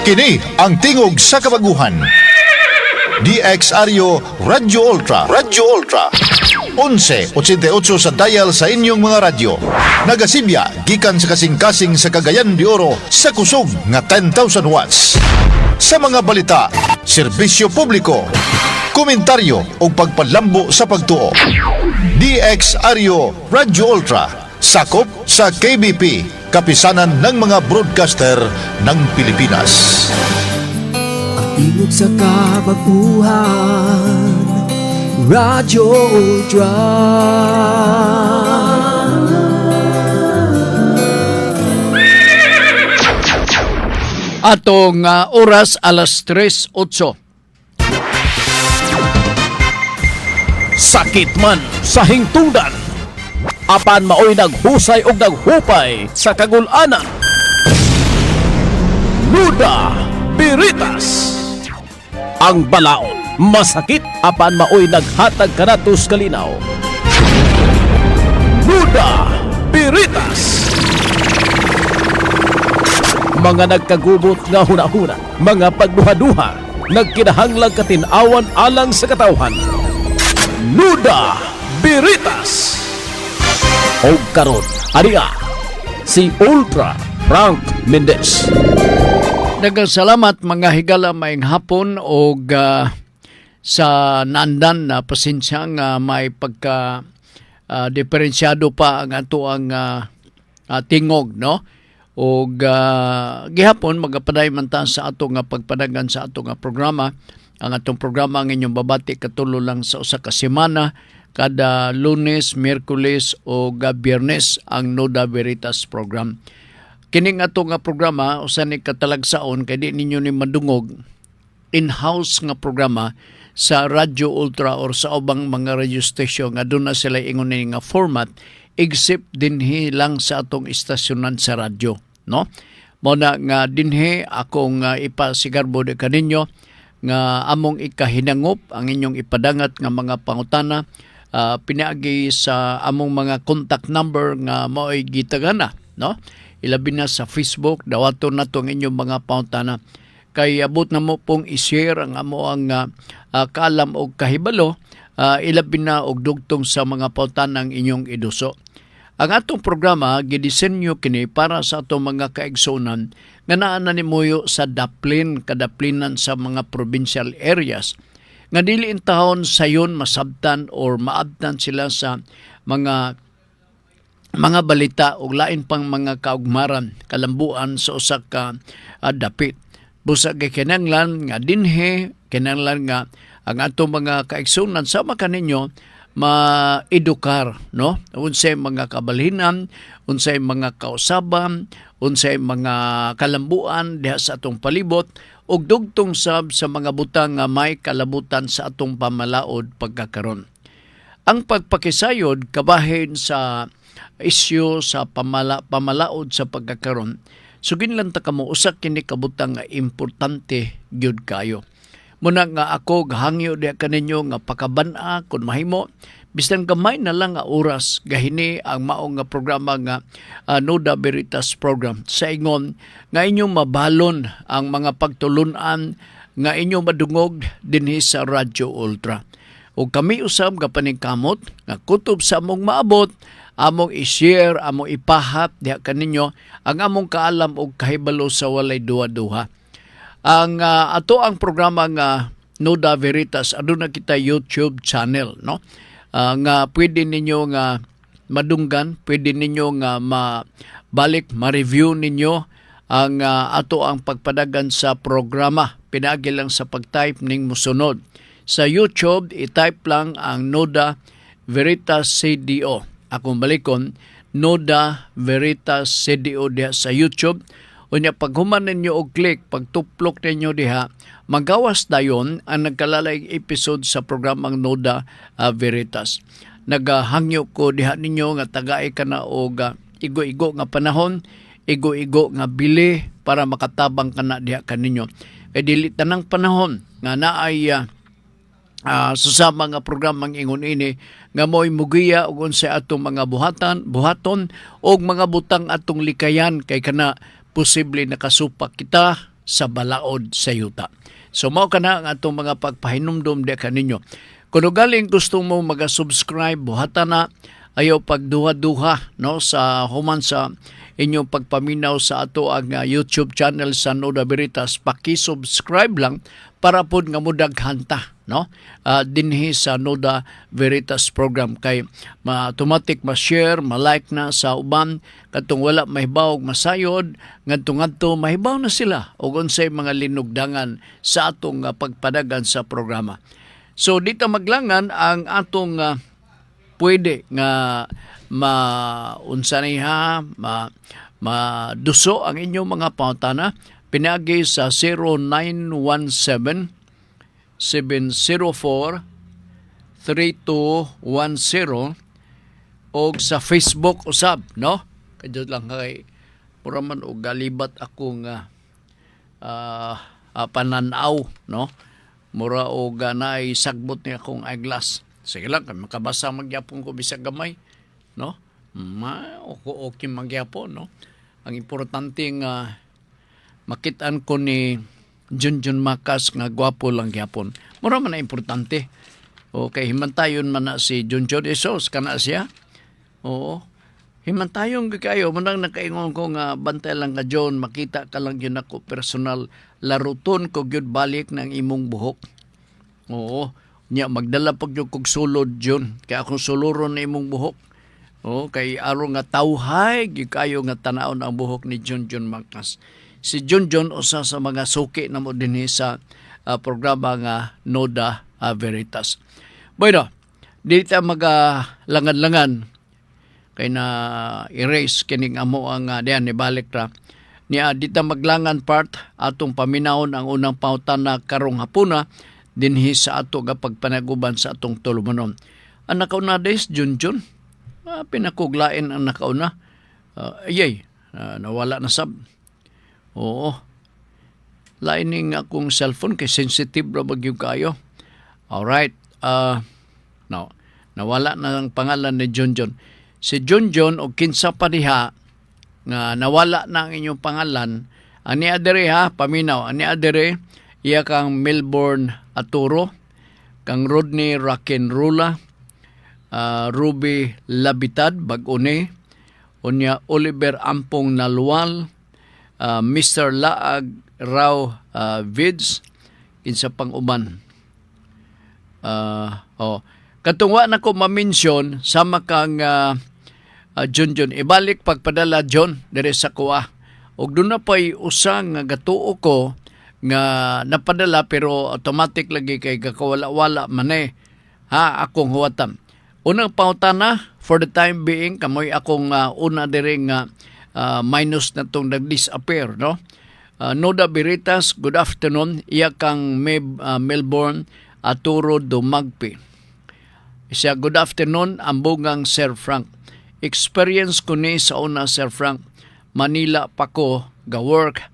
Kini ang tingog sa kabaguhan. DXRyo Radyo Ultra. Radyo Ultra. 1188 sa dial sa inyong mga radyo. Nagasibya gikan sa kasing-kasing sa Cagayan de Oro sa kusog nga 10,000 watts. Sa mga balita, serbisyo publiko, komentaryo o pagpalambo sa pagtuo. DXRyo Radyo Ultra. Sakop sa KBP, kapisanan ng mga broadcaster ng Pilipinas. Tingog sa kabaguhan, Radyo Ultra. Atong oras alas 3:08. Sakit man sa hingtungdan, apan maoy naghusay og naghupay sa kagul-anan. Nuda Biritas. Ang balaod masakit apan maoy naghatag kanatos kalinaw. Nuda Biritas. Mga nagkagubot nga hunahuna, mga pagduha-duha, nagkinahanglang katinawan alang sa katawhan. Nuda Biritas. O karon, ariya, si Ultra Frank Mendez. Daghang salamat mga higala maayong hapon o sa naandan na pasensya nga may pagka diferensyado pa ang ato ang tingog, no? O gihapon magapaday man ta sa ato nga pagpadagan sa ato nga programa. Ang atong programa ang inyong babati katulo lang sa usa ka semana, kada Lunes, Miyerkules o Biyernes ang Nuda Veritas program. Kining ato nga programa usa ni katalagsaon kay di ninyo ni madungog in-house nga programa sa Radyo Ultra or sa ubang mga radio station nga doon na sila ingon ni nga format except dinhi lang sa atong istasyonan sa radyo, no? Mao na nga dinhi akong ipasigarbo de kaninyo nga among ikahinangop ang inyong ipadangat nga mga pangutana pinaagi sa among mga contact number nga mao'y gitagana, no? Ilabi na sa Facebook, dawaton na itong inyong mga pangutana. Kay abot na mo pong i-share ang amo ang kaalam o kahibalo, ilabi na og dugtong sa mga pangutana ng inyong iduso. Ang atong programa gidisenyo kini para sa atong mga kaigsunan nga naa na nimuyo sa daplin kadaplinan sa mga provincial areas nga dili intahon sayon masabtan or maabtan sila sa mga balita o lain pang mga kaugmaran kalambuan sa usa ka dapit. Busa kay kinahanglan nga dinhi kinahanglan nga ang atong mga kaigsunan sama kaninyo ma-edukar, no? Unsay mga kabalhinan, unsay mga kausaban, unsay mga kalambuan diha sa atong palibot ug dugtong sab sa mga butang nga may kalabutan sa atong pamalaod pagkakaron. Ang pagpakisayod kabahin sa isyu sa pamalaod sa pagkakaron, sugin lang ta kamo usa kini kabutang nga importante gyud kayo. Muna nga ako gahangyo diha kaninyo nga pakabana kun mahimo bisan gamay na lang nga oras gahini ang maong nga programa nga Nuda Veritas program sa ingon nga inyong mabalon ang mga pagtulunan nga inyong madungog dinhi sa Radyo Ultra. O kami usab nga paningkamot nga kutob sa among maabot, among i-share, among ipahat diha kaninyo ang among kaalam og kahibalo sa walay duha-duha. Ang ato ang programa nga Nuda Veritas aduna kita YouTube channel, no? Nga pwede ninyo nga madunggan, pwede ninyo nga ma-review ninyo ang ato ang pagpadagan sa programa. Pinaagi lang sa pag-type ning musunod. Sa YouTube, i-type lang ang Nuda Veritas CDO. Akong balikon, Nuda Veritas CDO diha sa YouTube. Unya paghuman ninyo og click, pagtuplok ninyo diha, magawas dayon ang nagkalalay episode sa programang Nuda Veritas. Nagahangyo ko diha ninyo nga tagay ka na og igo-igo nga panahon, igo-igo nga bili para makatabang ka na diha kaninyo. Kay dili tanang panahon nga naay susama nga programang ingon ini nga mo'y mugiya og unsay atong mga buhaton og mga butang atong likayan kay kana posible nakasupak kita sa balaod sa yuta. So mao kana ang atong mga pagpahinumdum di kaninyo. Kung galing gusto mo mag-subscribe, buhatan na ayaw pagduha-duha no sa human sa inyong pagpaminaw sa ato ang YouTube channel sa Noda Veritas. Paki-subscribe lang para pod nga mudaghanta no dinhi sa Noda Veritas program kay automatic ma-share, ma-like na sa uban katong wala mahibaw og masayod ngadto mahibaw na sila og unsay mga linugdangan sa atong pagpadagan sa programa. So dito maglangan ang atong pwede nga maunsa niha maduso ang inyong mga pangutana pinagi sa 0917-704-3210 o sa Facebook usab no kadto lang kay pura man og galibat ako nga pananaw no mura og naay sagbot ni akong eyeglass. Sige lang, makabasa magyapon ko bisag gamay, no? Okay magyapon, no? Ang importante nga makitaan ko ni Junjun Makas nga gwapo lang gyapon. Mura man na importante. Okay, himantayon man na si Junjun Esos, kana siya. Oo. Himantayon kayo, manang nakaingon ko nga bantay lang ka John, makita ka lang yun ako personal, laruton ko gyud balik ng imong buhok. Oo. Nya magdala pag yung kog sulod yun. Kaya akong suluron na imong buhok. O, kay aro nga tawhay, kayo nga tanaon ang buhok ni Junjun Makas. Si Junjun, usa sa mga suki na mo din sa programa nga Noda Veritas. Bueno, dito magalangan-langan kay na erase kining amo ang diyan ni balik ra. Niya dito maglangan part atong paminawon ang unang pautan na karong hapuna dinhi sa ato nga pagpanaguban sa atong tulumanon. Ang nakauna des Junjun, pinakuglain ang nakauna. Nawala na sab. Oo. Lining akong cellphone kay sensitive ra bagyo kayo. Alright. No. Nawala na ang pangalan ni Junjun. Si Junjun o kinsa pa diha nga nawala na ang inyong pangalan. Ani adere ha, paminaw. Ani adere iya kang Melbourne Aturo, kang Rodney Rock'n'Rolla, Ruby Labitad, Bagone, unya Oliver Ampong Nalwal, Mr. Laag Rao Vids, kinsa pang uban. Katungwa na ko ma-mention, sama kang Junjun, ibalik pagpadala John, dire sa kuha. Og doon na pa'y usang gatuo ko, nga napadala pero automatic lagi kay kakawala-wala man akong huwatan. Unang pautana for the time being kamoy akong una dire nga minus na tong nag-disappear no. Noda Veritas, good afternoon. Iya kang Melbourne Aturo Dumagpi. Siya good afternoon ambugang Sir Frank. Experience ko ni sa una Sir Frank. Manila pa ko ga work.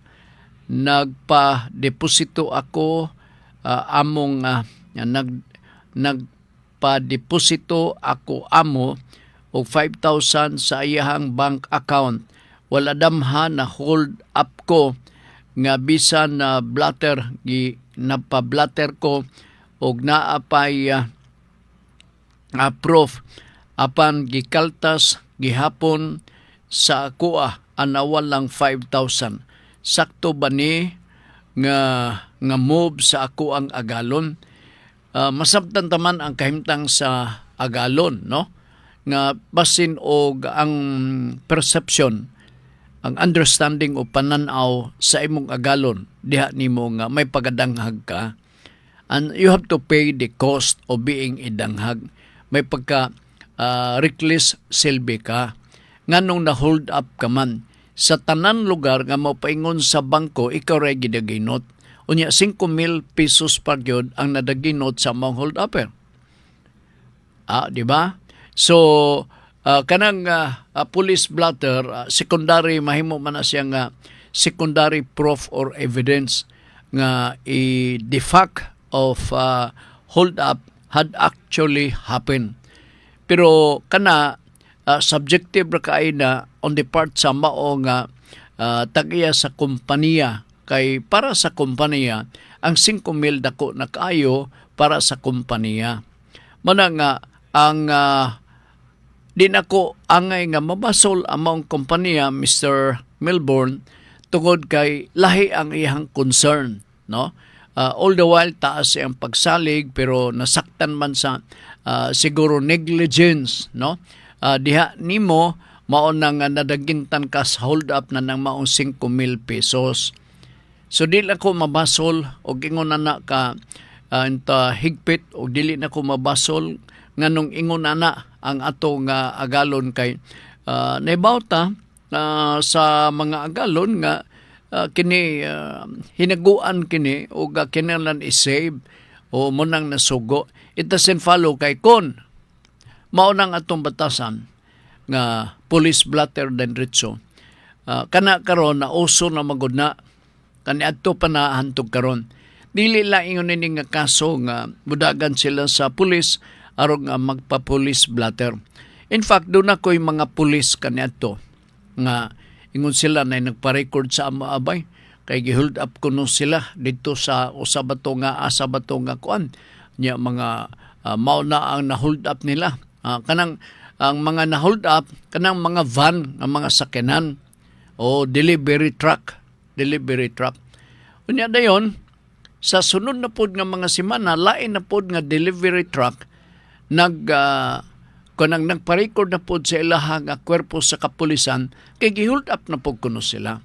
Nagpa-deposito ako nagpa-deposito ako amo og 5,000 sa iyahang bank account. Wala damha na hold up ko nga bisan na blatter napa-blatter ko og naapay proof apan gikaltas gihapon sa kuha anawal lang 5,000. Sakto ba ni nga move sa ako ang agalon? Masabtan taman ang kahimtang sa agalon, no? Nga basin og ang perception, ang understanding o pananaw sa imong agalon, diha nimo nga may pagadanghag ka. And you have to pay the cost of being idanghag. May pagka reckless silbi ka. Nganong na-hold up ka man. Sa tanan lugar nga mapaingon sa bangko, ikaw ray gidaginot. Unya 5,000 pesos pa gyud ang nadaginot sa mga hold upper. Di ba? So kanang police blotter secondary mahimo man na siya nga secondary proof or evidence nga the fact of hold up had actually happened. Pero kana subjective ra kaay na on the part sa mao nga tag-iya sa kompanya kay para sa kompanya ang 5,000 dako na kaayo para sa kompanya. Mana nga ang di nako angay nga mabasol among kompanya Mr. Melbourne tungod kay lahi ang iyang concern, no? All the while taas ang pagsalig pero nasaktan man sa siguro negligence, no? Diha nimo mao nang nadagintan ka sa hold up na ng maong 5,000 pesos. So dili ako mabasol og ingon na ka higpit og dili na ko mabasol nganong ingon na ang ato nga agalon kay naibawta sa mga agalon nga kini hinaguan kini o kinahanglan i-save o munang nasugo. It doesn't follow kay kon mao nang atong batasan nga police blatter den ritso. Kana karon na uso na magud na kaniadto pa na hantog karon. Dili la ingon ini nga kaso nga budagan sila sa pulis aron nga magpa-police blatter. In fact, doon ako'y mga pulis kaniadto nga ingon sila na nagpa-record sa amaabay kay gi-hold up kuno sila dito sa usabato nga kuan nya mga mao na ang na-hold up nila. Kanang ang mga na-hold up kanang mga van nga mga sakyanan o delivery truck. Unya dayon sa sunod na pod nga mga semana lain na pod nga delivery truck kanang nagpa-record na pod sa ilaha nga kwerpo sa kapulisan kay gi-hold up na pod kuno sila.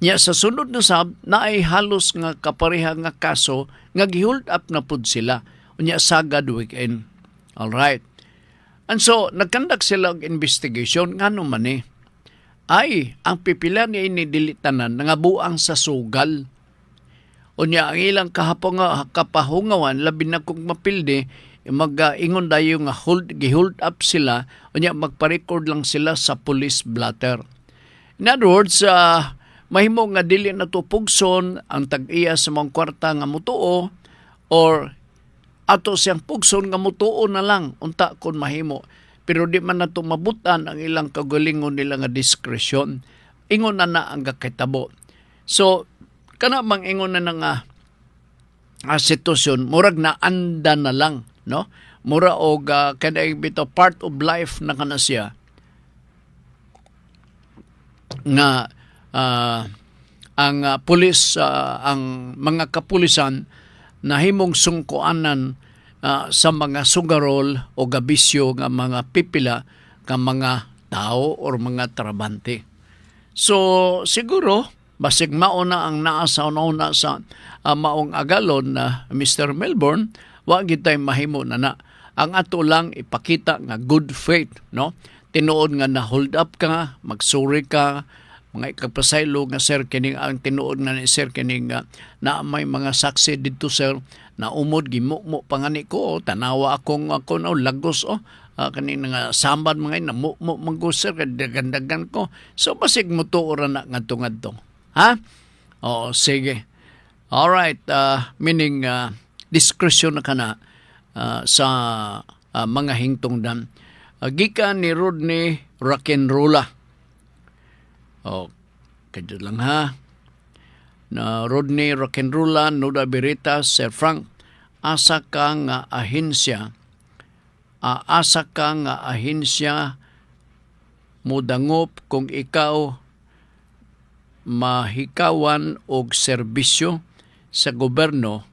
Nya sa sunod na sab naay halos nga kapareha nga kaso nga gi-hold up na pod sila. Unya sagad weekend. All right. And so nagkandak sila og investigation ngano man ni ay ang pipila ni ini dilitanan nangabuang sa sugal. Unya ang ilang kapahungawan labi na kung mapilde mag-ingon dayo nga gi-hold up sila unya magpa-record lang sila sa police blatter. In other words, mahimo nga dili na to pugson ang tag-iya sa mga kwarta nga mutuo or ato siyang pugson nga mutuo na lang unta kon mahimo. Pero di man nato mabutan ang ilang kagalingon nila nga diskresyon. Ingon na ang kakitabo. So, kana mang ingon na nga sitwasyon, murag na anda na lang, no? Mura og kada bito part of life na kana siya. Nga ang pulis, ang mga kapulisan nahimong sungkuanan sa mga sugarol o gabisyo nga mga pipila nga mga tao or mga trabante. So siguro basig mao na ang naa sa una sa maong agalon na Mr. Melbourne, wa gid tay mahimo na. Ang ato lang ipakita nga good faith, no? Tinuod nga na hold up ka, magsuri ka, mga ikapasaylo nga sir kining ang tinuod nga ni sir kining na may mga saksi dito sir na umod gimukmo pangani ko tanawa akong na lagos kaning nga sambad mga namukmo manggo sir dagandagan ko so basig mo tuora na ngadto ha sige all right meaning discretion na kana sa mga hingtungdan gikan ni Rodney Rock'n'Rolla kadto lang ha na Rodney Rock'n'Rolla, Nuda Berita, Sir Frank, asa ka nga ahensya mudangop kung ikaw mahikawan og serbisyo sa gobyerno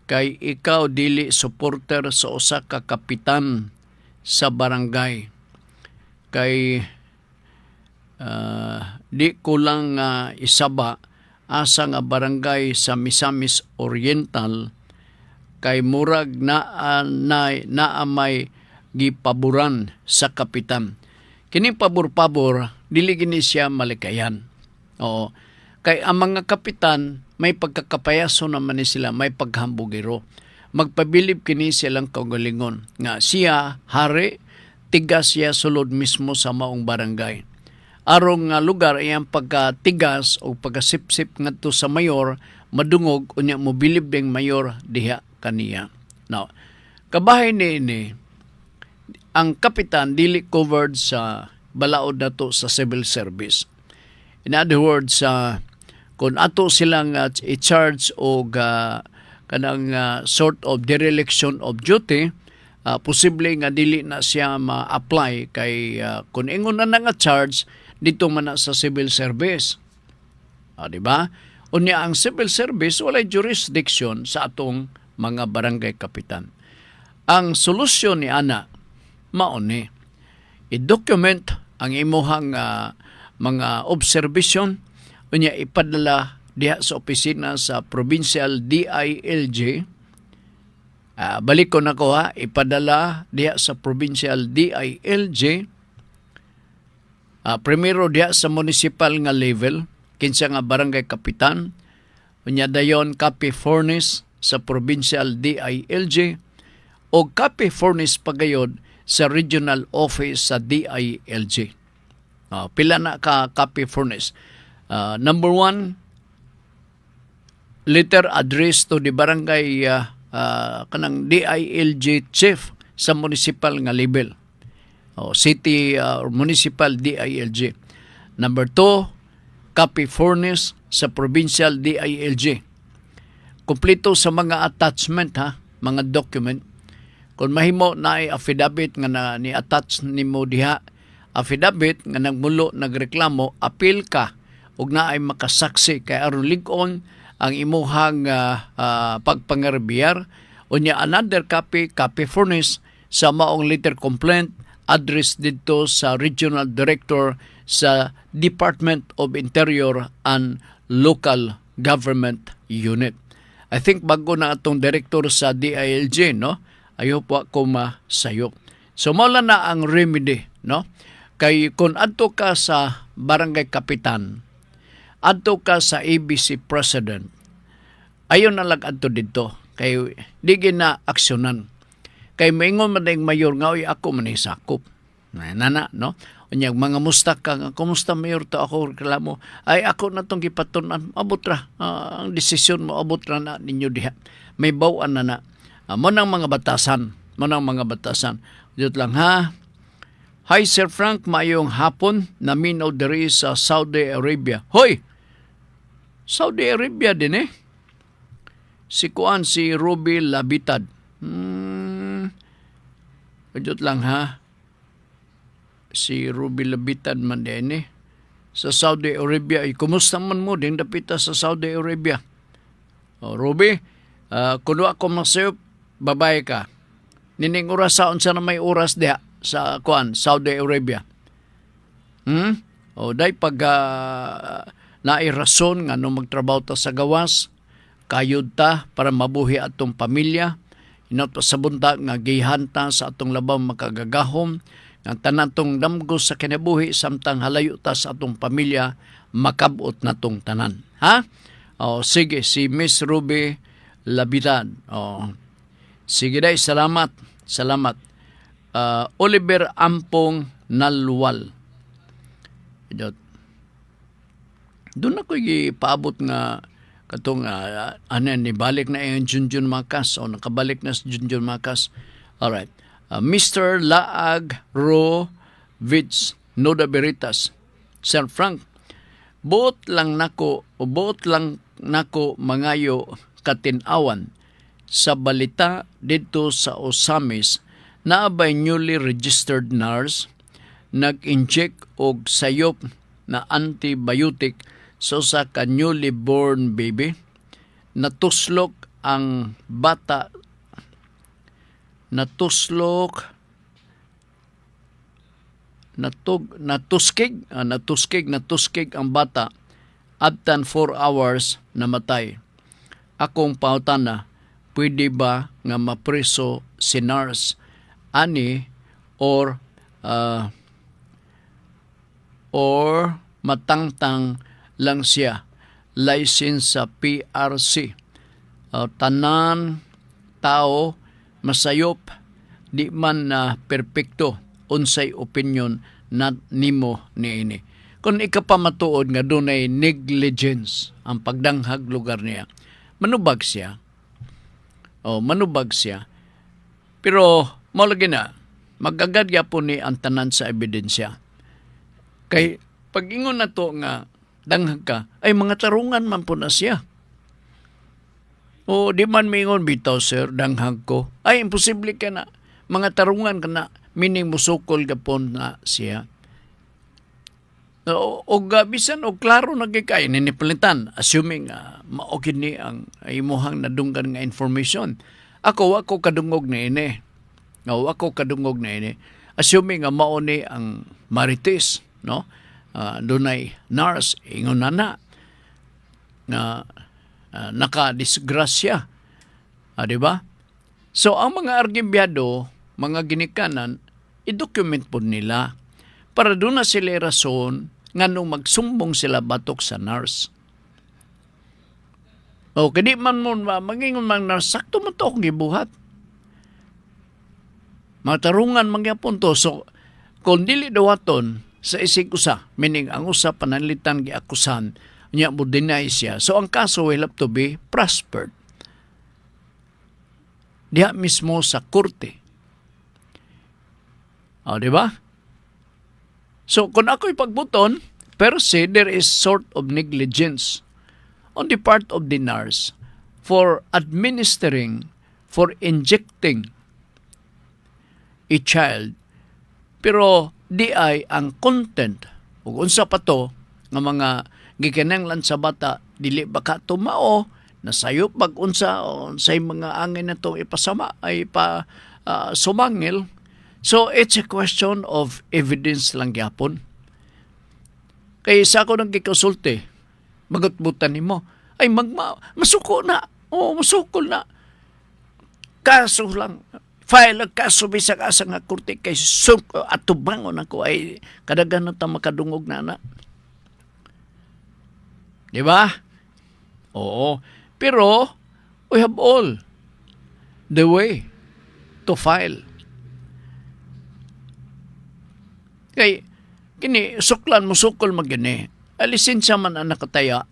kay ikaw dili supporter sa usa ka kapitan sa barangay kay di ko lang isaba asa nga barangay sa Misamis Oriental kay murag na may gipaboran sa kapitan. Kining pabor-pabor dili gini siya malikayan. Oo. Kay ang mga kapitan may pagkakapayaso naman ni sila, may paghambugiro. Magpabilib kini silang kaugalingon nga siya hari tigas siya sulod mismo sa maong barangay. Arong nga lugar iyang pagkatigas o pagkasipsip ngadto sa mayor madungog unya mobilib ding mayor diha kaniya. Now, kabahay ni ang kapitan dili covered sa balaod nato sa civil service. In other words, kung ato silang i-charge o kanang sort of dereliction of duty, posible nga dili na siya ma-apply kay kung ingon na nga charge dito man na sa civil service. Di ba? Unya ang civil service walay jurisdiction sa atong mga barangay kapitan. Ang solusyon ni ana mao ni i-document ang imuhang mga observation unya ipadala diha sa opisina sa provincial DILG. Balik ko na ko ipadala diha sa provincial DILG. Primero diha sa municipal nga level, kinsa nga barangay kapitan, unya dayon copy furnish sa provincial DILG o copy furnish pagayod sa regional office sa DILG. Pila na ka copy furnish. Number 1, letter address to the barangay kanang DILG chief sa municipal nga level. City or municipal DILG. Number 2, copy furnish sa provincial DILG. Kompleto sa mga attachment mga document. Kung mahimo na affidavit nga ni-attach nimo diha, affidavit nga nagmulo nagreklamo, apil ka ug naay makasaksi kay aron lig-on ang imuhang pagpangerbiyar. Unya another copy furnish sa maong letter complaint address dito sa regional director sa Department of Interior and Local Government Unit. I think bago na atong director sa DILG, no? Ayo po ako masayop. So mala na ang remedy, no? Kay kung adto ka sa barangay kapitan, adto ka sa ABC president, ayon na lang adto dito. Kay di na aksyonan. Kay maingon man ding mayor nga oy ako man sakop. Nana, no? Unyag mga musta ka, kumusta mayor to ako reklamo? Ay ako na tong gipatunan, abot ra. Ang desisyon mo abot ra na ninyo diha. May bawaan na. Mo nang mga batasan. Dito lang ha. Hi Sir Frank, mayong hapon naminaw diri sa Saudi Arabia. Hoy! Saudi Arabia din Si Kuan, si Ruby Labitad. Dito lang ha. Si Ruby Labitad man din sa Saudi Arabia. Kumusta man mo din dapita sa Saudi Arabia? Ruby, kuno ako masayop, babae ka. Nining oras sa unsa na may oras diha sa Kuan, Saudi Arabia. Day pag naay rason nga no magtrabaho ta sa gawas, kayod ta para mabuhi atong pamilya. Inot pa sa bunta nga gihanta sa atong labaw makagagahom, nga tanan tong damgo sa kinabuhi samtang halayo ta sa atong pamilya makabot na tong tanan. Ha? Sige, si Miss Ruby Labitad. Sige day, salamat. Oliver Ampong Nalwal. Doon ako ipaabot nga katong ni balik na yung Junjun Makas o nakabalik na sa Junjun Makas. Alright. Mr. Laag Ro Vids Noda Veritas. Sir Frank, buot lang nako mangayo katinawan sa balita dito sa Osamis na abay newly registered nurse nag-inject og sayop na antibiotic sa sa ka newly born baby. Natuslok ang bata. Natuskig ang bata. Abtan 4 hours namatay. Akong pautana, pwede ba nga mapreso si nurse ani or matangtang lang siya license sa PRC. Tanan tao masayop di man na perpekto unsay opinion na nimo niini. Kung ikapamatuod nga dunay negligence ang pagdanghag lugar niya, manubag siya. Pero mo lagi na magagad gyapon ni ang tanan sa ebidensya. Kay pag-ingon na to nga danghag ka, ay mga tarungan man po na siya. O di man mingon bitaw sir, danghag ko. Ay imposible ka na. Mga tarungan ka na, meaning musukol ka po na siya. O bisan o klaro nagkikay ninipalitan, assuming maokid ni ang imuhang nadunggan nga information. Ako kadungog na ini. Ako kadungog na ini. Assuming nga mao ni ang marites, no? Dunay nurse ingon na nakadisgrasya. Di ba? So ang mga argibyado, mga ginikanan, i-document po nila para doon na sila rason nga nung magsumbong sila batok sa nurse. O, kadi man mo mangingon man nurse, sakto mo to akong gibuhat. Matarungan mangyapon to. So, kung dili dawaton sa isig usa, meaning ang usa panalitan giakusan, niya mo deny siya. So, ang kaso will have to be prospered. Diha mismo sa korte. O, di ba? So, kung ako'y pagbuton, per se, there is sort of negligence on the part of the nurse for administering, for injecting a child. Pero, di ay ang content, o unsa pa to, nga mga gikinanglan sa bata, dili baka tumao, nasayop pag-unsa, o unsay mga angin na to ipasama, ay sumangil. So, it's a question of evidence lang yapon. Kaya sa ako nang kikasulti, magutbutan nimo, ay masuko na. Oo, masukol na. Kaso lang, file ang kaso bisag asa nga kurti kay at tubangon ako ay kadagan na ta makadungog na. Di ba? Oo. Pero, we have all the way to file. Kay kini suklan mo sukol magini. Lisensya man ang nakataya.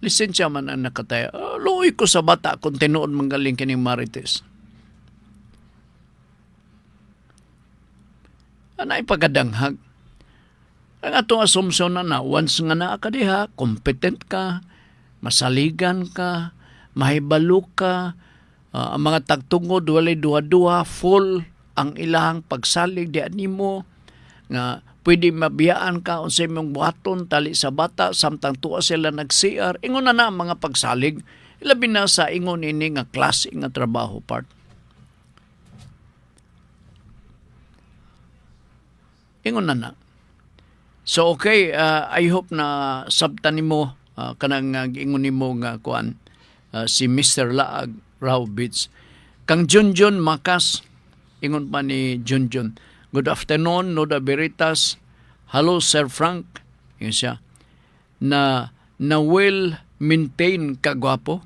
Lisensya man ang nakataya. Luoy ko sa bata kung tinuod manggaling kining marites. Anay pagadanghag. Ang atong assumption na once nga naa ka diha, competent ka, masaligan ka, mahibalo ka, ang mga tagtungod walay duha-duha, full ang ilang pagsalig di animo nga pwede mabiyaan ka unsay mong buhaton tali sa bata samtang tuwa sila nag-CR ingon na ang mga pagsalig ilabi na sa ingon ini nga klase nga trabaho part ingon na. So okay, I hope na sabtan nimo kanang ingon nimo nga kuan si Mr. Laag Raubits kang Junjun Makas. Ingon pa ni Junjun, good afternoon, Noda Veritas. Hello, Sir Frank. Yun siya. Na will maintain kagwapo.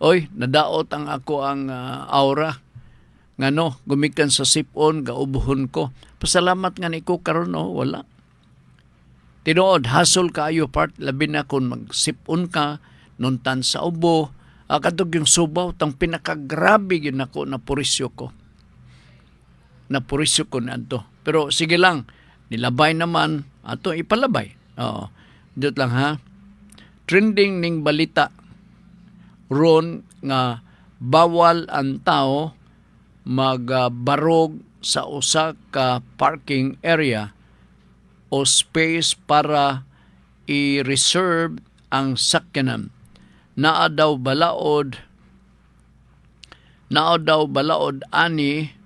Oy, nadaot ang ako ang aura. Ngano, gumikan sa sipon, gaubuhon ko. Pasalamat nga ni ko karon wala. Tinuod, hasol kaayo part, labi na kung magsipon ka, nuntan sa ubo, katog yung subaw, tang pinakagrabe yun ako na purisyo ko. Napurisyo ko na ito. Pero sige lang, nilabay naman, ato ipalabay. Oo. Dito lang ha. Trending ning balita ron nga bawal ang tao magbarog sa usa ka parking area o space para i-reserve ang sakyanan. Naa daw balaod ani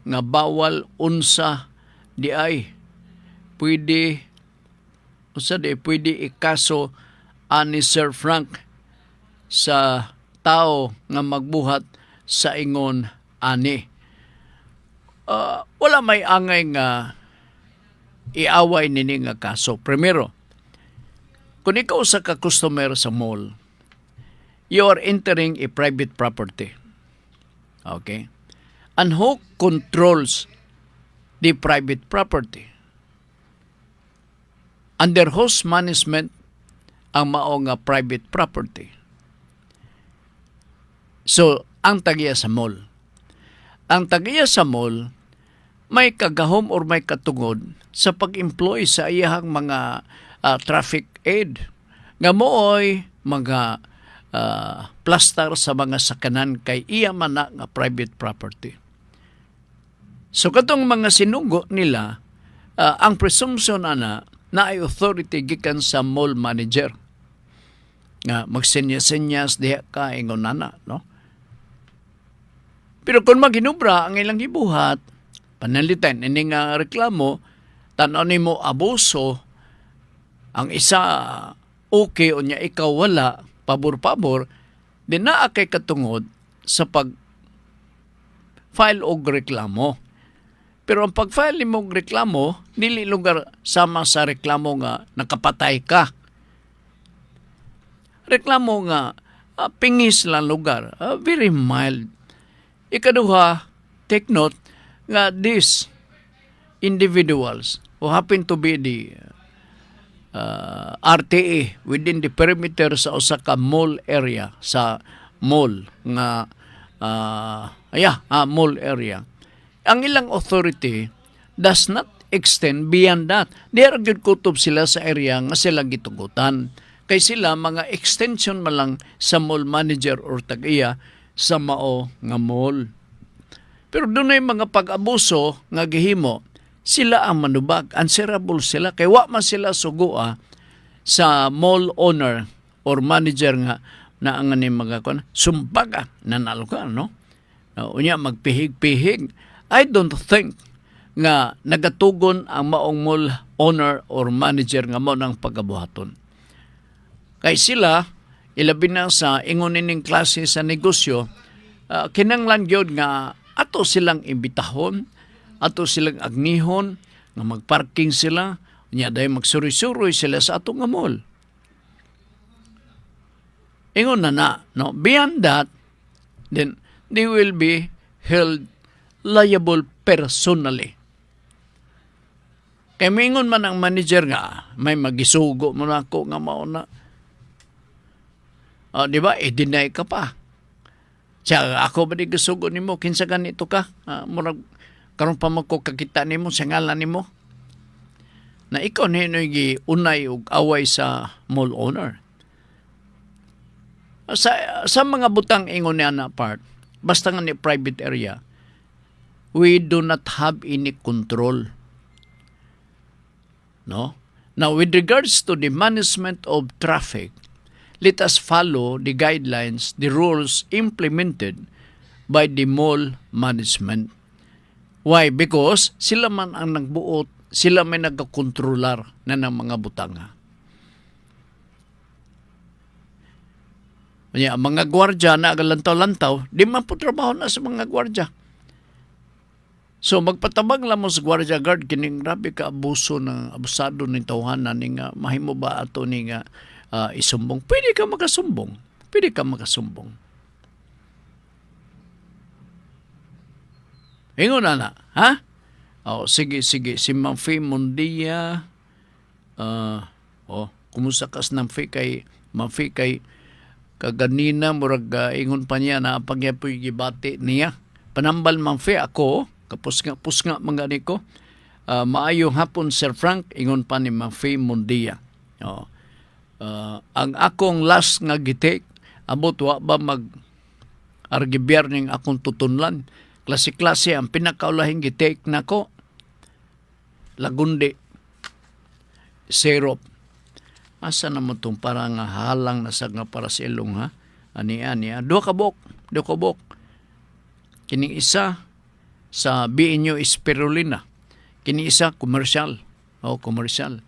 nga bawal unsa di ay pwede ikaso ani Sir Frank sa tao nga magbuhat sa ingon ani. Wala may angay nga iaway nini nga kaso. Primero, kung ikaw sa ka customer sa mall, you are entering a private property. Okay? And who controls the private property? Under whose management ang mao nga private property? So, ang tagiya sa mall. Ang tagiya sa mall may kagahom or may katungod sa pag-employ sa iyahang mga traffic aid. Nga mooy mga plastar sa mga sakanan kay iya man na nga private property. So katong mga sinugo nila, ang presumption na ay authority gikan sa mall manager. Nga magsenyas-senyas diha ka ingon nana, no? Pero kung maghinubra ang ilang gibuhat, panalitan ini nga reklamo, tan-aw nimo abuso, ang isa okay o niya ikaw wala, pabor-pabor, di naa kay katungod sa pag-file og reklamo. Pero ang pag-file mo og reklamo, dili lugar sama sa reklamo nga nakapatay ka. Reklamo nga pingis lang lugar, very mild. Ikaduha, take note nga these individuals who happen to be the RTA within the perimeter sa usa ka mall area, sa mall nga mall area. Ang ilang authority does not extend beyond that. Di ra gyud kutob sila sa area nga sila gitugutan. Kay sila mga extension man lang sa mall manager or tag-iya sa mao nga mall. Pero dunay mga pag-abuso nga gihimo, sila ang manubag, answerable sila kay wa man sila sugua sa mall owner or manager nga na ang ani mga sumbaga nanalo ka, no? Unya magpihig-pihig. I don't think nga nagatugon ang maong mall owner or manager nga mao nang pagabuhaton. Kay sila ilabi na sa ingon ning klase sa negosyo, kinanglan gyud nga ato silang imbitahon, ato silang agnihon nga magparking sila, nya day magsuri-suroy sila sa ato nga mall. Ingon na, no? Beyond that, then they will be held liable personally. Kaya mingon man ang manager nga, may magisugo mo na ako nga mauna. Di ba? I-deny ka pa. Siya, ako ba di gisugo ni mo? Kinsa ganito ka? Murag, karon pa mo ko kakita ni mo, sa ngalan ni mo. Na ikaw na yun unay o away sa mall owner. Sa mga butang ingon niya na part, basta nga ni private area, we do not have any control. No? Now, with regards to the management of traffic, let us follow the guidelines, the rules implemented by the mall management. Why? Because sila man ang nagbuot, sila may nagkakontrolar na ng mga butanga. Ang mga gwardya na agalantaw-lantaw, di man po trabaho na sa mga gwardya. So magpatabang lang mo sa gwardya guard, kining grabe ka abuso ng abusado ng tawhanan, ning mahimo ba ato ning isumbong? Pwede ka makasumbong. Pwede ka makasumbong. Ingon na, ha? Sige. Si Ma'am Faye Mundia, kumusta kas ng Faye kay Ma'am Faye kay kaganina, murag ingon pa niya na pagyapoy gibati niya. Panambal Ma'am Faye ako, kapusga mga niko, maayong hapon Sir Frank, ingon pa ni Ma'am Faye Mundia. Ang akong last nga gitek, abot wa ba mag-argibyar ning akong tutunlan. Klase-klase ang pinakaulahing gitek nako. Lagundi. Syrup. Asa naman itong parang halang na nga para sa ilong, ha? Ani-ani. Dua kabok. Kining isa sa BNU Spirulina. Kining isa komersyal. Komersyal.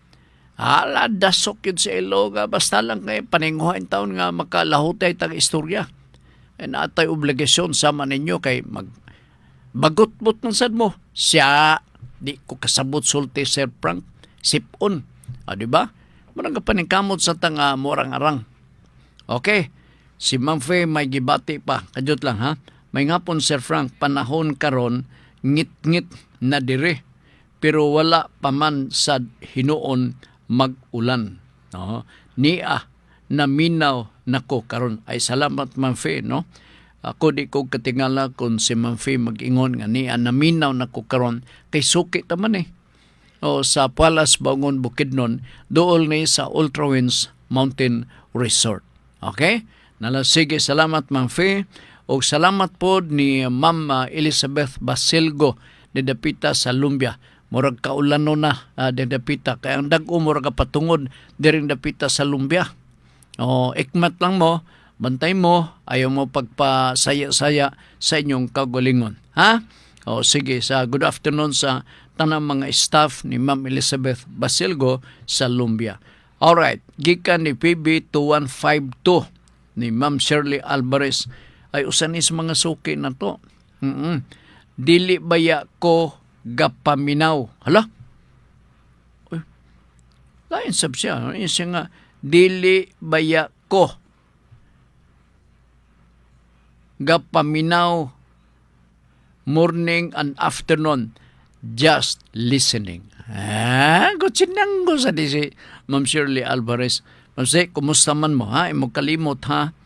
Hala, dasok yun sa ilong. Basta lang kayo paninguhain taon nga makalahutay tang istorya. Natay obligasyon sama ninyo kay bagot-bot ng sad mo. Siya, di ko kasabot sulti Sir Frank. Sipon. Diba? Marang kapaningkamot sa tanga morang-arang. Okay. Si Ma'am Faye may gibati pa. Kadyot lang, ha? May ngapon Sir Frank, panahon karon ngit-ngit na dire. Pero wala pa man sa hinuon mag-ulan. No? Nia, naminaw nako karon. Ay salamat Ma'am Faye, no? Ako di ko katingala kung si Ma'am Fee mag-ingon nga niya naminaw na ko karon kay suki taman o sa Palace Bangon Bukidnon dool ni sa Ultrawinds Mountain Resort. Okay? Sige, salamat Ma'am Fee o salamat po ni Ma'am Elizabeth Basilgo ni dapita sa Lumbia. Murag kaulano na ni dapita kaya ang dag-o murag patungod diring dapita sa Lumbia. O ikmat lang mo, bantay mo, ayaw mo pagpasaya-saya sa inyong kagalingon. Ha? O sige, sa good afternoon sa tanang mga staff ni Ma'am Elizabeth Basilgo sa Lumbia. Alright, gikan ni PB 2152 ni Ma'am Shirley Alvarez ay usan is mga suki na to. Dili baya ko gapaminaw. Hala? Uy, lain sab siya. Yung siya nga, dili baya ko gapaminaw morning and afternoon just listening. Gutsinang ko sa si Ma'am Shirley Alvarez. Ma'am Shirley, kumusta man mo ha? Imong kalimot ha?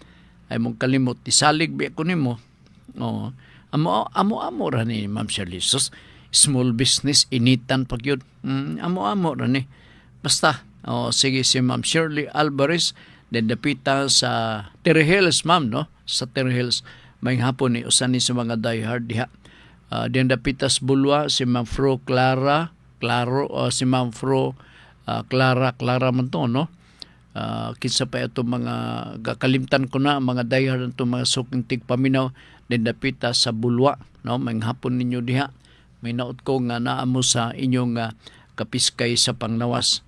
Imong kalimot. Isalig bi ako nimo. Amo ra ni Ma'am Shirley. Sus, small business, initan pag yun. Amo ra ni. Basta, sige si Ma'am Shirley Alvarez, dapita sa Terre Hills, ma'am, no? Sa Terre Hills, may hapon ni usan ni sa mga diehard diha. Dapita sa Bulwa, si Ma'am Fro si Ma'am Fro Clara man to, no? Kinsa pa ito mga gakalimtan ko na mga diehard ito mga suking tigpaminaw din dapita sa Bulwa, no? May hapon ninyo diha. May naot ko nga naamo sa inyong kapiskay sa Pangnawas.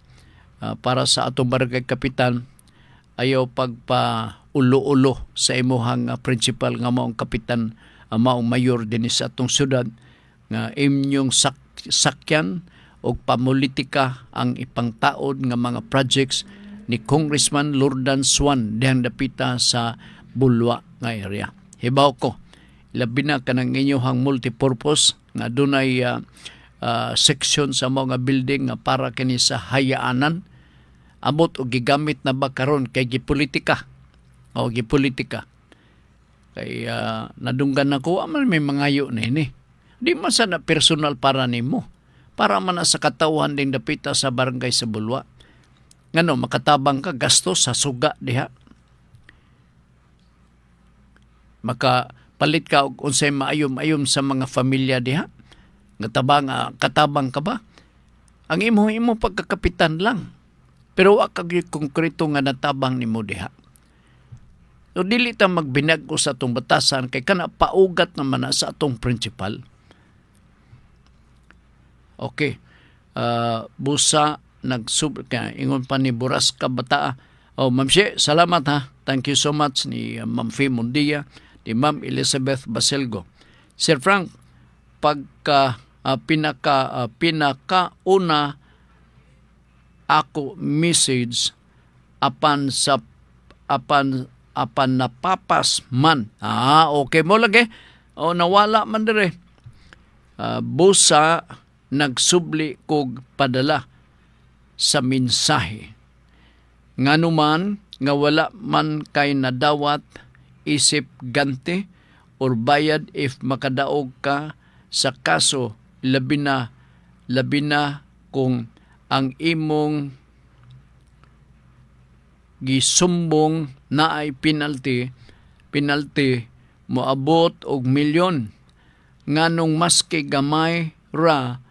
Para sa atong barangay kapitan, ayaw pagpa ulo-ulo sa imuhang principal nga maong kapitan, maong mayor din sa atong syudad nga inyong sakyan o pamulitika ang ipangtaod nga mga projects ni Congressman Lordan Swan dihang dapita sa Bulwa nga area. Hibaw ko, labi na kanang inyong multipurpose nga dunay section sa mga building nga para kini sa hayaanan, abot o gigamit na ba karon kay gipolitika o gipolitika kay nadunggan ako aman may mangayo na ini di man sana personal para nimo para man sa katawhan ding dapita sa barangay sa Bulwa ngano makatabang ka gastos sa suga diha makapalit ka og unsay maayom-ayom sa mga familia diha nga katabang ka ba ang imo pagkakapitan lang. Pero wa kag konkreto nga natabang nimo diha. So dili ta magbinag-o sa atong batasan kay kana paugat naman na sa atong principal. Okay. Busa ingon pa ni Buras ka bataa. Ma'am She, salamat ha. Thank you so much ni Ma'am Fee Mundia, ni Ma'am Elizabeth Basilgo. Sir Frank, pagka pinakauna ako message apan napapas man. Okay mo lagi. Nawala man dire. Busa nagsubli kog padala sa mensahe. Nganuman nga wala man kay nadawat isip ganti or bayad if makadaog ka sa kaso labi na kung ang imong gisumbong na ay penalty moabot og milyon nganong maski gamay ra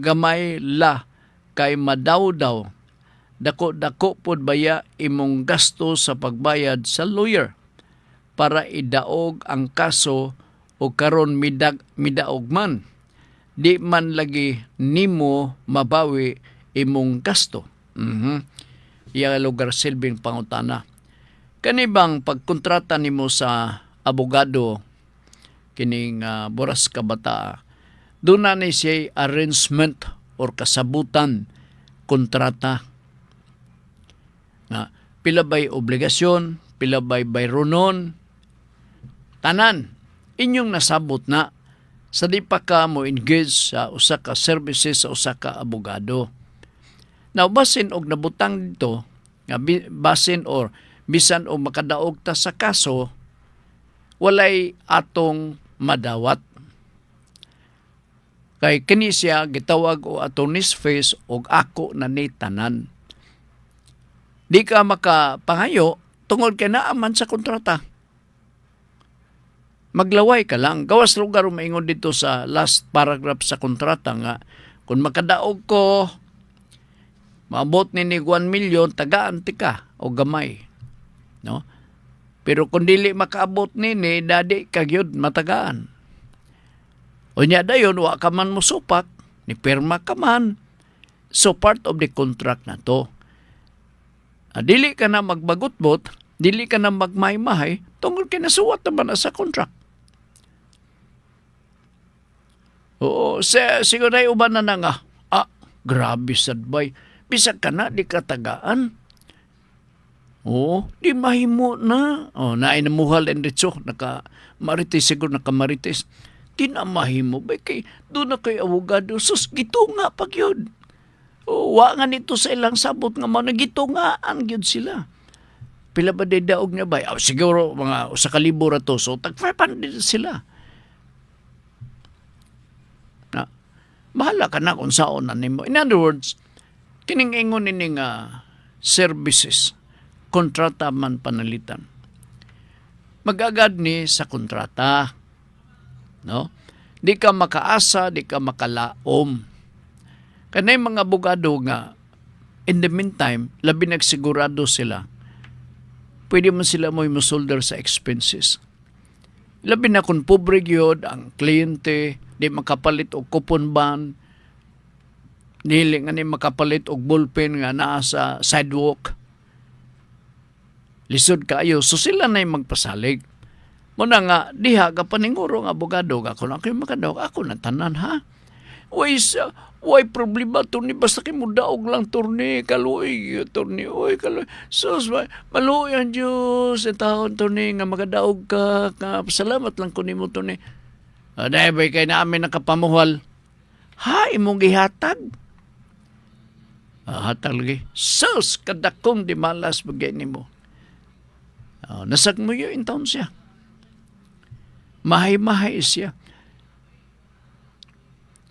gamay la kay madawdaw dako pod baya imong gasto sa pagbayad sa lawyer para idaog ang kaso o karon midaog man di man lagi nimo mabawi imong gasto. Iya lugar silbing pangutana. Kanibang pagkontrata nimo sa abogado kining Buras Kabata, doon na ni siya arrangement or kasabutan kontrata. Pila ba'y obligasyon, pila ba'y bayronon, tanan, inyong nasabot na sa di pa ka mo engage sa usa ka services sa usa ka abogado. Now, basin og nabutang dito, bisan o makadaog ta sa kaso, walay atong madawat. Kay kini siya gitawag o attorney's fees og ako na ni tanan. Di ka makapangayo tungod kay naaman sa kontrata. Maglaway ka lang. Gawas lugar maingon dito sa last paragraph sa kontrata nga kung makadaog ko maabot ni 1 milyon tagaan ti ka o gamay. No? Pero kung dili makaabot nini dadi kagyud matagaan. Unya dayon wa ka man mosupak, ni pirma ka man. So part of the contract na to. Dili ka na magbagutbot, dili ka na magmay-mahay, tungkol kay nasuwat naman na sa contract. Oo, siguro na uban na nga, grabe sadbay, bisag ka na, di katagaan. Oo, di mahimo na. Nainamuhal and ritso, marites siguro nakamarites. Di na mahimo ba kay doon na kay abogado sus gitunga pag yun. Wa nga nito sa ilang sabot nga mga nagitungaan gyud sila. Pila ba day daog niya ba? Siguro mga sa kalibur to so tag 500 sila. Na bahala ka na kung saon na nimo. In other words, kining ingon ini nga services kontrata man panalitan. Magagad ni sa kontrata. No? Di ka makaasa, di ka makalaom. Kanay mga abogado nga, in the meantime, labi nagsigurado sila, pwede man sila mo'y musolder sa expenses. Labi na kung pobre gyud ang kliyente, di makapalit og coupon bond, dili nga ni makapalit og ballpen nga naa sa sidewalk. Lisod kaayo, so sila na magpasalig. Muna nga, diha ka paninguro nga abogado, ako na kayo makadaog, ako na tanan ha. Way problema turni, basta kayo mudaog lang turni, kaluoy, turni, oy, kaluoy. Sus, maluoy ang Diyos, ang taon turni, nga makadaog ka, salamat lang ko ni mo turni. Dahil ba kayo namin nakapamuhal, ha, imong gihatag. Hatag lagi, sus, kadakong di malas bagay ni mo. Nasag mo yun, taon siya. Mahay-mahay siya.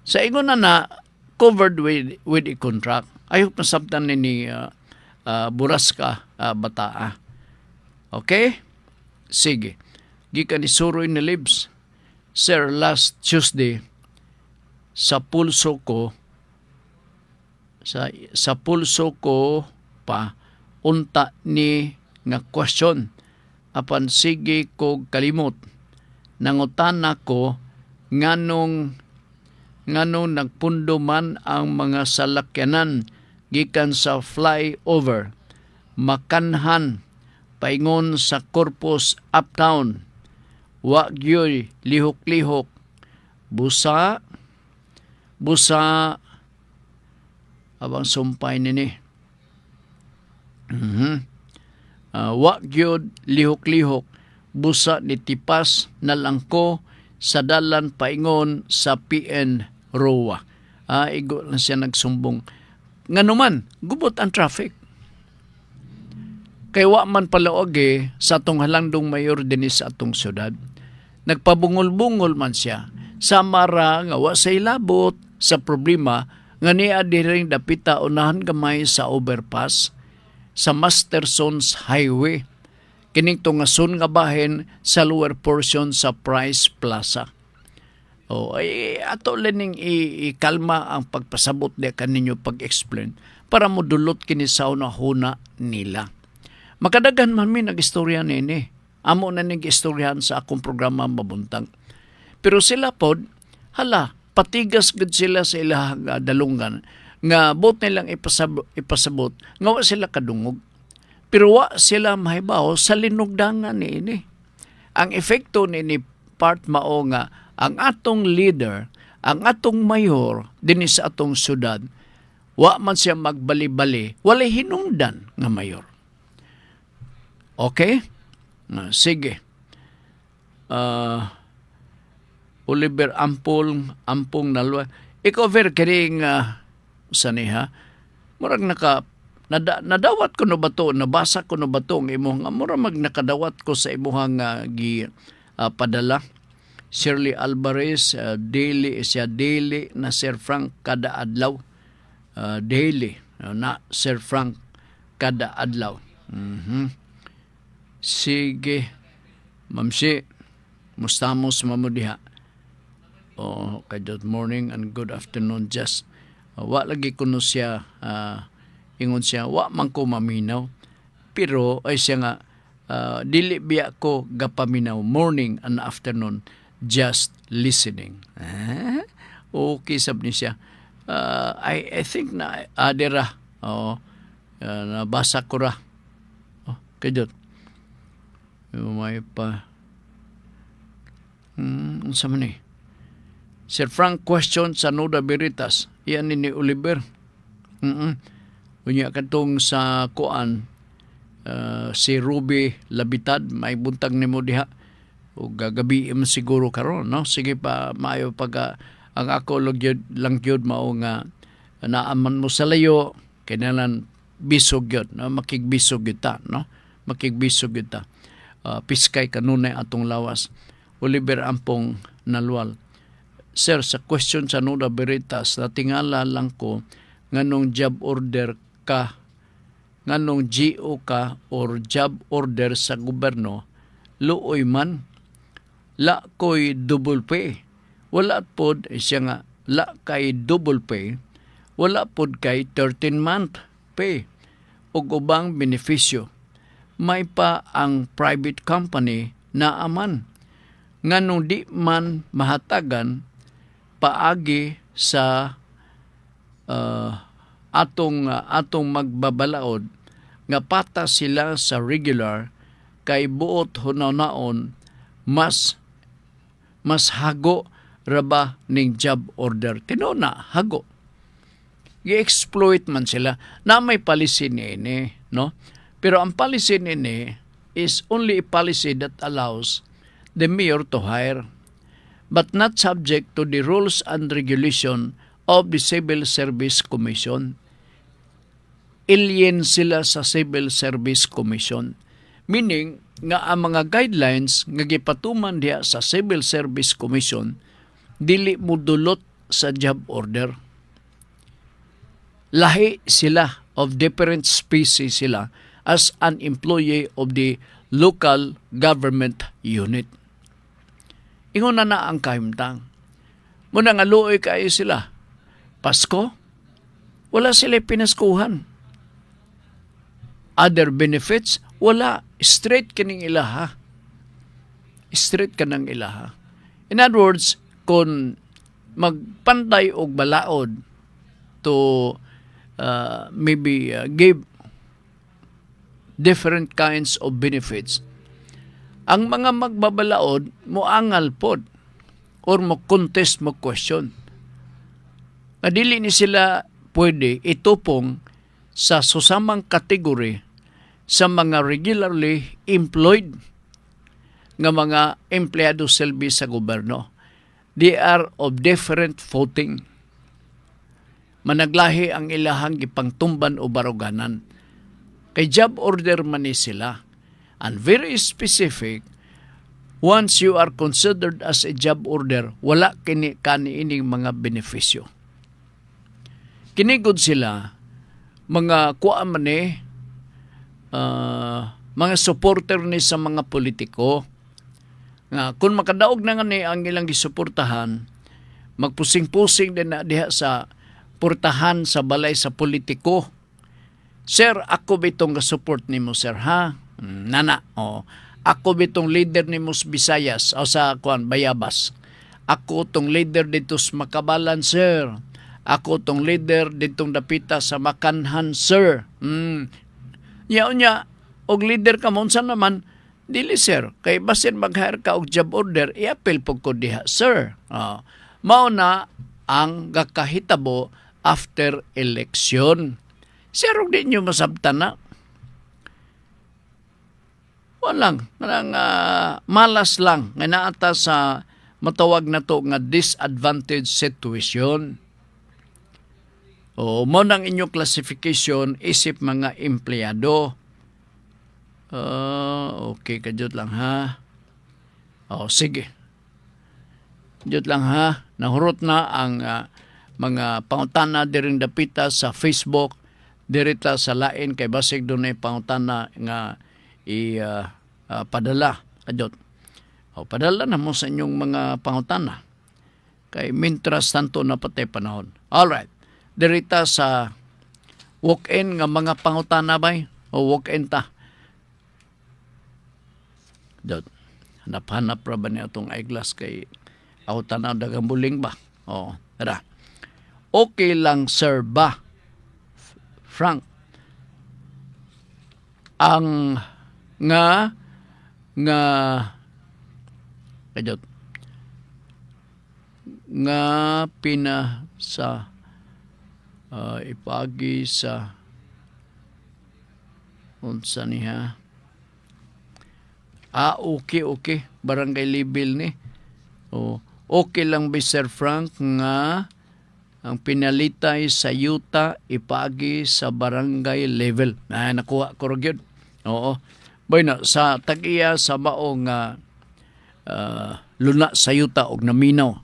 Sa ingon na covered with a contract. Ayok na sabtan ni buras ka bataa. Okay? Sige. Gikan ni Suroy ni Libs. Sir, last Tuesday sa pulso ko pa unta ni nga question apan sige ko kalimot. Nangutana ko nganong nagpundo man ang mga salakyanan gikan sa flyover makanhan paingon sa Corpus Uptown wa gyoy lihok-lihok busa abang sumpay nini wa gyud lihok-lihok busa ni tipas na langko sa dalan paingon sa PN Roa. Igo lang siya nagsumbong. Nganuman, gubot ang traffic. Kay wa man palaog sa atong halandong mayor din sa atong syudad. Nagpabungol-bungol man siya. Samara nga wa sa ilabot sa problema nga niya diring dapita unahan gamay sa overpass sa Mastersons Highway. Kining tungason nga bahin sa lower portion sa Price Plaza. Ato lening ikalma ang pagpasabot de kaninyo pag-explain para mo dulot kini sa una nila. Makadagan man mi nag-istorya nini. Amo na nag-istoryahan sa akong programa mabuntang. Pero sila pod, patigas gud sila sa ilang dalungan nga bot nilang ipasabot nga wa sila kadungog. Pero wa sila mahibaw sa linugdangan ni. Ang efekto ni part mao nga ang atong leader, ang atong mayor dinhi sa atong syudad, wa man siya magbali-bali, walay hinungdan nga mayor. Okay? Sige. Oliver Ampong Nalwa. Ikaw ver kiring saniha. Murag nadawat ko no ba to, nabasa ko no ba to ang imong mura nakadawat ko sa imong padala. Shirley Alvarez, daily na Sir Frank kada adlaw. Daily na Sir Frank kada adlaw. Sige, Ma'am Si, mustamos mamudiha. Good morning and good afternoon, Just. Wa lagi kuno siya, ingon siya, wa man ko maminaw. Pero ay siya nga, dili biya ko gapaminaw morning and afternoon, just listening. Okay, sabi niya. I think na adera. Nabasa ko ra. Kajot. May pa. Unsa man ni? Sir Frank question sa Nuda Veritas. Iyan ni Oliver. Unya katong sa kuan, si Ruby Labitad, may buntag nimo diha. O gagabi mo siguro karon, no? Sige pa, maayo pag ang ako lang yun mao nga naaman mo sa layo, kailangan bisog yun, no? Makigbisog kita, no? Makigbisog kita. Piskay kanunay atong lawas. Oliver Ampong Nalwal. Sir, sa question sa Nuda Veritas, natingala lang ko nganong job order ka, nganong GO ka or job order sa gobyerno, luoy man, la ko'y double pay. Wala pod, siya nga, la kay double pay, wala pod kay 13-month pay o ubang benepisyo. May pa ang private company na aman. Nganong di man mahatagan paagi sa atong magbabalaod nga pata sila sa regular kay buot hunaw-naon mas hago raba ning job order. Tinuna, hago. I-exploit man sila na may policy ni no? Pero ang policy ni is only a policy that allows the mayor to hire, but not subject to the rules and regulation of the Civil Service Commission. Alien sila sa Civil Service Commission. Meaning, nga ang mga guidelines nga gipatuman diha sa Civil Service Commission dili mudulot sa job order. Lahi sila, of different species sila, as an employee of the local government unit. Ingon na ang kahimtang. Muna nga luoy kayo sila. Pasko, wala sila pinaskuhan. Other benefits, wala. Straight kaning ilaha. Straight ka ng ilaha. In other words, kung magpantay og balaod to maybe give different kinds of benefits, ang mga magbabalaod moangal pod or mo contest mo question. Dili ni sila pwede itupong sa susamang kategory sa mga regularly employed nga mga empleyado silbi sa gobyerno. They are of different footing. Managlahi ang ilahang gipangtumban o baruganan. Kay job order man ni sila. And very specific, once you are considered as a job order, wala kaniining mga benepisyo. Kinigod sila, mga kuan man mga supporter ni sa mga politiko, nga kung makadaog na nga ni ang ilang gisuportahan, magpusing-pusing din na diha sa portahan sa balay sa politiko. Sir, ako bitong ga-support nimo, sir, ha? Nana, ako bitong leader nimo sa Visayas o sa Bayabas. Ako tong leader dito sa Makabalan, sir. Ako tong leader ditong dapita sa Makanhan, sir. Nya, og leader ka mo sa naman, dili, sir. Kay basin mag-hire ka og job order, i-appeal po ko diha, sir. Mao na ang gakahitabo after election. Sir, og di nyo masabtan na. Walang, malas lang. Nga naata sa matawag na to nga disadvantage situation. Mo nang inyong classification isip mga empleyado. Okay, kajot lang, ha? Sige. Diyot lang ha. Nahurot na ang mga pangutana diring dapita sa Facebook, dirita sa lain kay basig doon ay pangutana nga padala. Kadot. Padala na mo sa inyong mga pangutana. Kay mintras tanto na patay panahon. Alright. Dirita sa walk-in nga mga pangutana ba? O walk-in ta. Dot. Hanap-hanap ra ba niya itong eyeglass kay ako tanaw dagang buling ba? Tara. Okay lang sir ba? Frank. Ang nga kadot nga pina sa ipagi sa unsa niya. Okay. Barangay level ni. Okay lang ba Sir Frank nga ang pinalitay sa yuta ipagi sa barangay level. Nakuha ko rin yun. Oo. Boy na, sa tag-iya sa maong luna sa yuta o naminaw.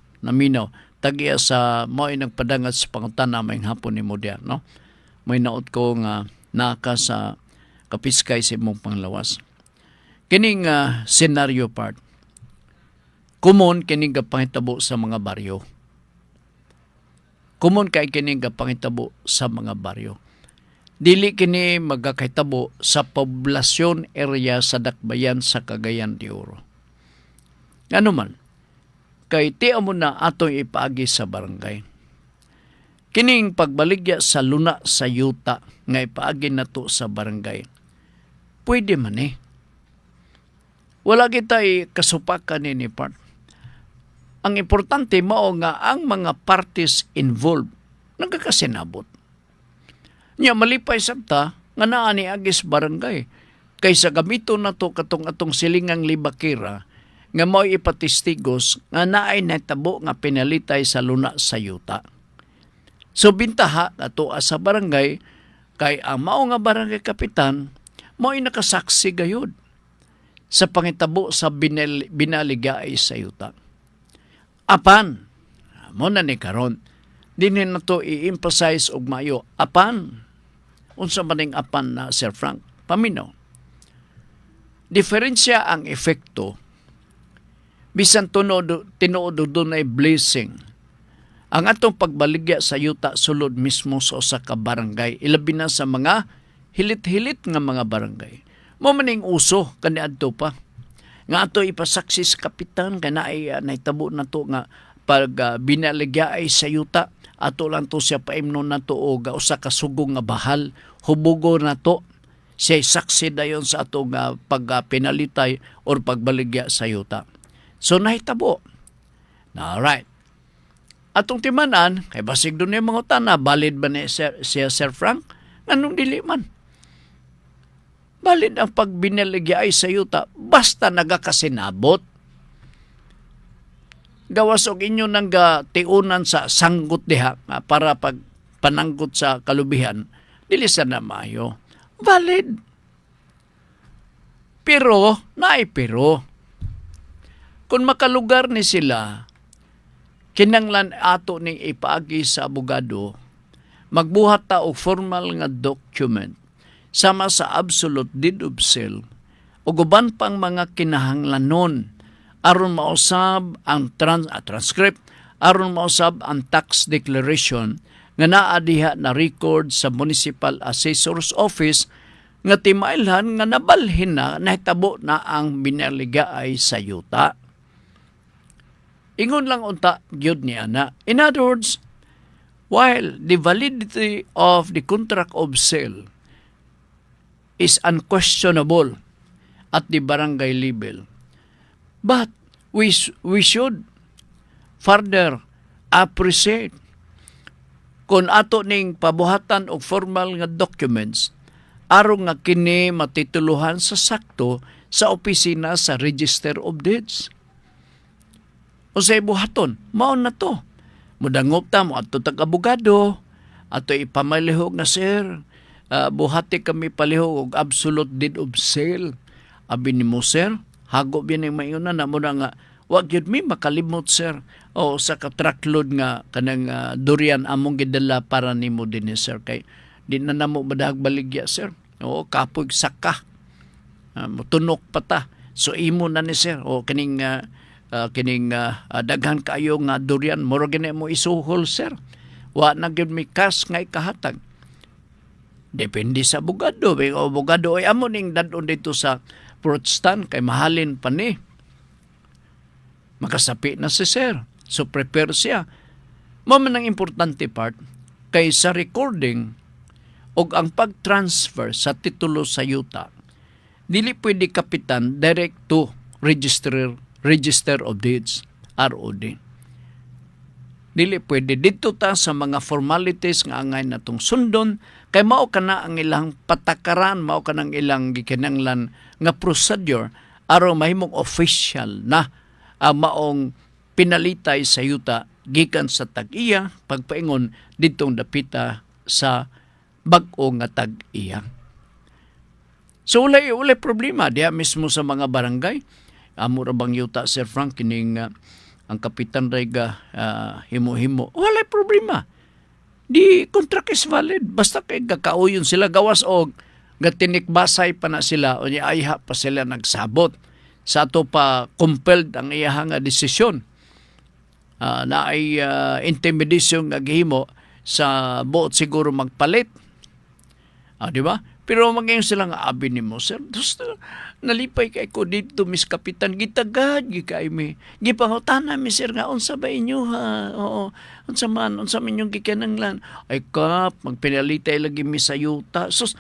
Tag-iya sa mao'y nagpadangat sa pangutana may hapon ni Modia. No? May naot ko nga naka sa kapiskay sa imong panglawas. Kining scenario part. Kumon kining gapangitabo sa mga baryo. Kumon kay kining gapangitabo sa mga baryo. Dili kini magakahitabo sa poblasyon area sa dakbayan sa Cagayan de Oro. Ano man, kay tiyan mo na atong ipaagi sa barangay. Kining pagbaligya sa luna sa yuta nga ipaagi na to sa barangay. Pwede man Wala kita kasupakan ni part. Ang importante mao nga ang mga parties involved nagkakasinabot. Nya malipay sabta nga naa ni agis barangay kaysa gamito na to katong atong silingang libakira nga mao ipatistigos nga naay natabo nga pinalitay sa luna sa yuta. So bintaha ato sa barangay kay ang mao nga barangay kapitan mao nakasaksi gayud sa pangitabo sa binaligay sa yuta. Apan, mo na ni karon, dinhi na to i-emphasize og mayo. Apan, unsa maning apan na Sir Frank? Paminaw. Diferensya ang efekto bisan tinuod doon ay blessing. Ang atong pagbaligya sa yuta sulod mismo sa usa ka barangay, ilabi na sa mga hilit-hilit nga mga barangay. Mo maning uso kaniadto pa. Nga ato ipasaksis kapitan kay naitabo na to nga pag binaligya ay sa yuta ato lang to siya paimno na to og usa ka sugong nga bahal hubugo na to siya saksi dayon sa ato nga pagpinalitay or pagbaligya sa yuta. So nahitabo. Alright. Atong timanan kay basig doon yung mga tana valid ba ni siya Sir Frank? Anong dili man? Balid ang pagbinaligya ay sa yuta basta nagakasinabot. Gawas og inyo nang tiunan sa sanggot diha para pag pananggot sa kalubihan, dili sa na maayo. Valid. Pero, pero. Kung makalugar ni sila, kinanglan ato ning ipaagi sa abogado, magbuhat ta og formal nga document sama sa absolute deed of sale o guban pang mga kinahanglanon aron mausab ang transcript, aron mausab ang tax declaration nga naa diha na record sa Municipal Assessor's Office nga timailhan nga nabalhin na nahitabo na ang binaligaay sa yuta. Ingon lang unta gyud ni ana. In other words, while the validity of the contract of sale is unquestionable at the barangay level. But we should further appreciate kung ato ning pabuhatan og formal nga documents aron nga kini matituluhan sa sakto sa opisina sa Register of Deeds. O sa buhaton, mao na to. Mudangop ta mo ato tag-abogado, ato ipamalihog na sir, buhati kami palihog og absolute deed of sale. Abi ni mo sir, hago bining mayunan na mo na nga wag yun mi makalimot sir o sa ka-truckload nga kanang durian among gidala para nimo din sir kay di na namo badag baligya sir o kapoy saka mutunok pata so imo na ni sir o kining daghan kayo nga durian moro gini mo isuhol sir wa na gyud mi kas nga ikahatag depende sa abogado o abogado ay amo ning dadon dito sa fruit stand kay mahalin pa ni makasapi na si sir so prepare siya mo man ang importante part kay sa recording og ang pag-transfer sa titulo sa yuta dili pwede kapitan direct to register of deeds ROD dili pwede dito ta sa mga formalities nga angay natong sundon kay mao kana ang ilang patakaran mao kanang ilang gikinahanglan nga procedure aron mahimong official na ang maong pinalitay sa yuta gikan sa tag-iya pagpaingon didtong dapita sa bag-o nga tag-iya. So ulay problema diha mismo sa mga barangay. Amo ra bang yuta Sir Frank kining ang kapitan rayga himo-himo. Walay problema. Di contract is valid basta kay gakauyon sila gawas og gatinikbasay pa na sila o ayha pa sila nagsabot. Sa ato pa compelled ang iyahang desisyon na ay intimidation nga gihimo sa buot siguro magpalit. Di ba? Pero magayon sila nga abi nimo sir. Nalipay kay ko dito Miss Kapitan gitagad gikay mi. Gipangutana mi sir nga unsa ba inyo ha? Oo. Unsa man inyong gikinahanglan? Ay kap magpinalitay lagi mi sa yuta. Sus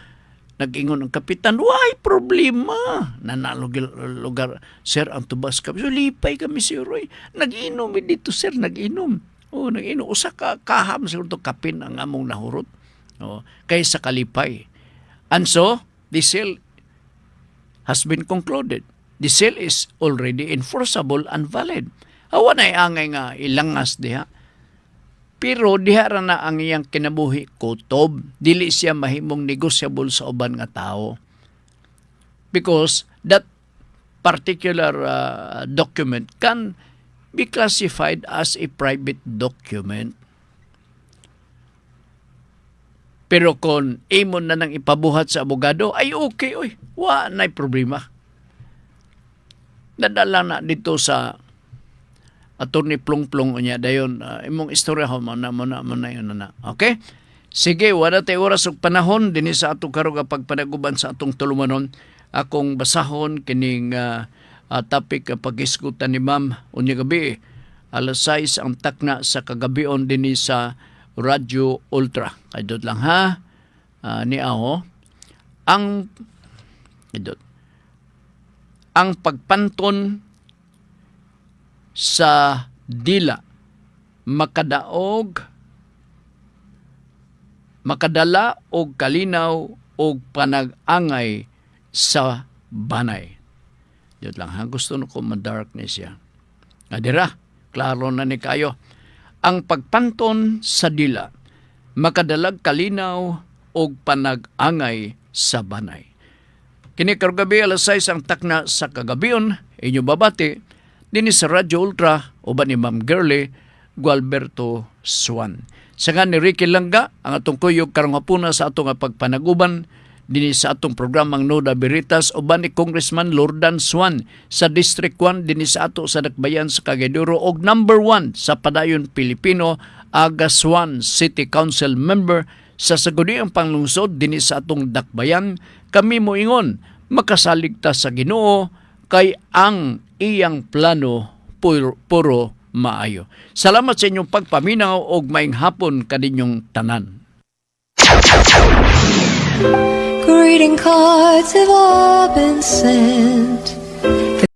nag-ingon ang kapitan, why problema? Nanalo lugar, sir, ang tubas kami. So, lipay kami, sir, Roy. Nag-inom dito, sir, nag-inom. O, nag-inom. Usa ka kaham, sir, ito kapin ang among nahurot. O, kaysa kalipay. And so, the sale has been concluded. The sale is already enforceable and valid. Awa na angay nga ilangas diha. Pero diha ra na ang iyang kinabuhi kutob. Dili siya mahimong negosyable sa uban nga tao. Because that particular document can be classified as a private document. Pero kung imon na nang ipabuhat sa abogado, ay okay, oy. Wa na'y problema. Nadala na dito sa Attorney Plong-Plong niya dayon imong istorya ho mo na yun na. Okay? Sige, wala tayo oras ug panahon dinhi sa atong karong pagpanaguban sa atong tulumanon. Akong basahon kining topic pag-isgutan ni Ma'am unya gabi. Alas 6 ang takna sa kagabion dinhi sa Radio Ultra. Kaydot lang ha. Ni Aho. Ang pagpanton sa dila makadala og kalinaw og panag-angay sa banay. Yun lang ha. Gusto ko ma-darkness siya. Adira, klaro na ni kayo. Ang pagpanton sa dila makadalag kalinaw og panag-angay sa banay. Kini karong gabi alas 6 ang takna sa kagabion inyo babati dinhi sa Radio Ultra uban ni Ma'am Girlie Gualberto Swan. Sa ni Ricky Langga ang atong kuyog karong hapuna sa atong pagpanaguban dinhi sa atong programang Noda Veritas uban ni Congressman Lordan Swan sa District 1 dinhi sa ato sa Dakbayan sa Cagaydoro og number 1 sa Padayon Pilipino Aga Swan City Council member sa saguniang panglungsod dinhi sa atong Dakbayan. Kami moingon makasalig ta sa Ginoo kay ang iyang plano puro maayo. Salamat sa inyong pagpaminaw og maayong hapon kaninyong tanan. Greeting cards have all been sent.